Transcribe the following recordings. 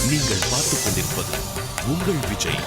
நீங்கள் பார்த்துக் கொண்டிருப்பது உங்கள் விஜய்.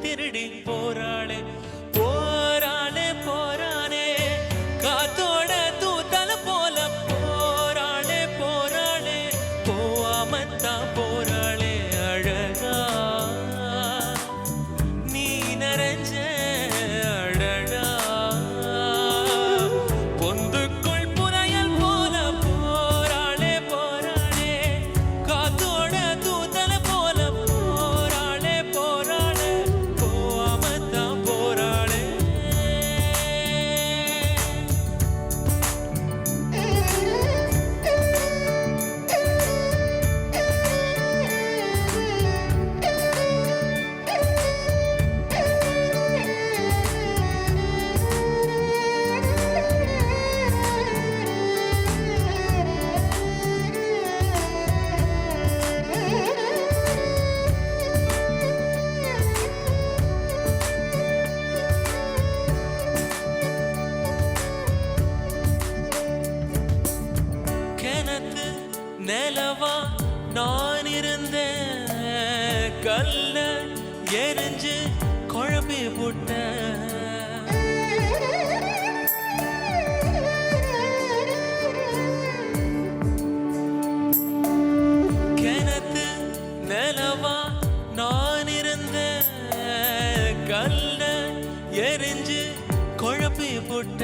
திருடி போராளே போராளே போரானே காத்தோட தூத்தல போல போராளே போராளே போவாமத்தான் போராளே அழகா நீ நிறைஞ்ச அழகா பொந்துக்குள் புதையல் போல போராளே போராளே காத்தோட தூத்தல போல போராளே போராளே போவாமத்தான் போராளே. கிணத்து நிலவா நான் இருந்தேன் கல்ல எரிஞ்சு குழம்பி போட்ட கிணத்து நிலவா நான் இருந்தேன் கல்ல எரிஞ்சு குழம்பி போட்ட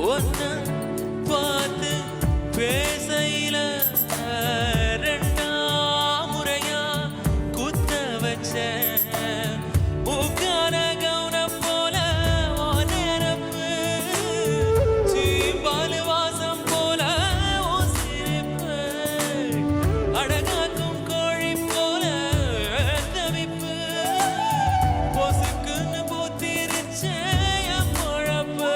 ஒன்ன பார்த்து பேசையில ரெண்டாம் முறையா குத்த வச்ச உக்கான கவுனம் போல நேரப்பு சீம்பால் வாசம் போல சிரிப்பு அழகாக்கும் கோழி போல தவிப்பு பொசுக்குன்னு பூத்திருச்ச பொழப்பு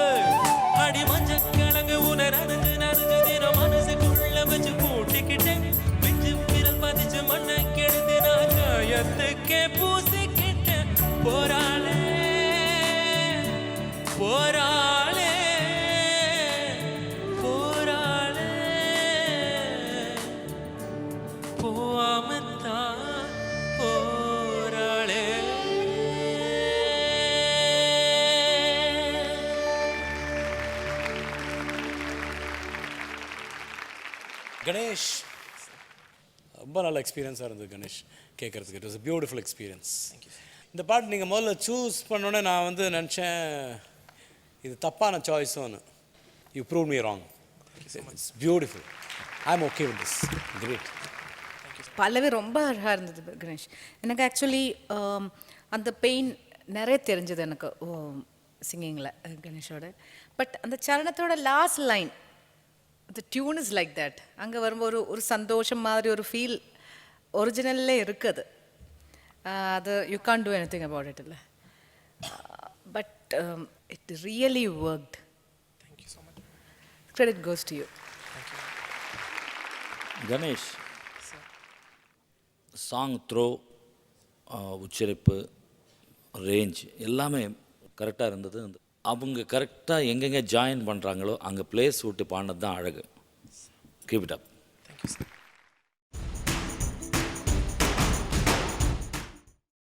அடி மஞ்ச கிழங்கு உணர்ந்து நனைஞ்சு தினம் மனசுக்குள்ள வச்சு பூட்டிக்கிட்டேன் மிஞ்சு விரல் பதிச்சு மண்ணை கெடுத்து நான் காயத்துக்கே பூசிக்கிட்டேன் போராளே போராளே போராளே போவாமத்தான் போராளே. கணேஷ் ரொம்ப நல்ல எக்ஸ்பீரியன்ஸாக இருந்தது கணேஷ் கேட்குறதுக்கு. It was a beautiful experience. இந்த பாட்டு நீங்கள் முதல்ல சூஸ் பண்ணோன்னே நான் வந்து நினச்சேன் இது தப்பான சாய்ஸுன்னு. You prove me wrong. It's beautiful. I am okay with this. Great. பல்லவி ரொம்ப அழகாக இருந்தது கணேஷ். எனக்கு ஆக்சுவலி அந்த பெயின் நிறைய தெரிஞ்சது எனக்கு சிங்கிங்கில் கணேஷோட. பட் அந்த சரணத்தோட last line the tune is like that. அங்கே வரும்போது ஒரு சந்தோஷம் மாதிரி ஒரு ஃபீல் ஒரிஜினல்லே இருக்குது. அது you can't do anything about it இல்லை. But it really worked. Thank you so much. Credit goes to you. Ganesh song through உச்சரிப்பு ரேஞ்ச் எல்லாமே கரெக்டாக இருந்தது. அவங்க கரெக்டாக எங்கெங்கே ஜாயின் பண்ணுறாங்களோ அங்கே பிளேஸ் விட்டு பாடினது தான் அழகு. Keep it up. Thank you sir.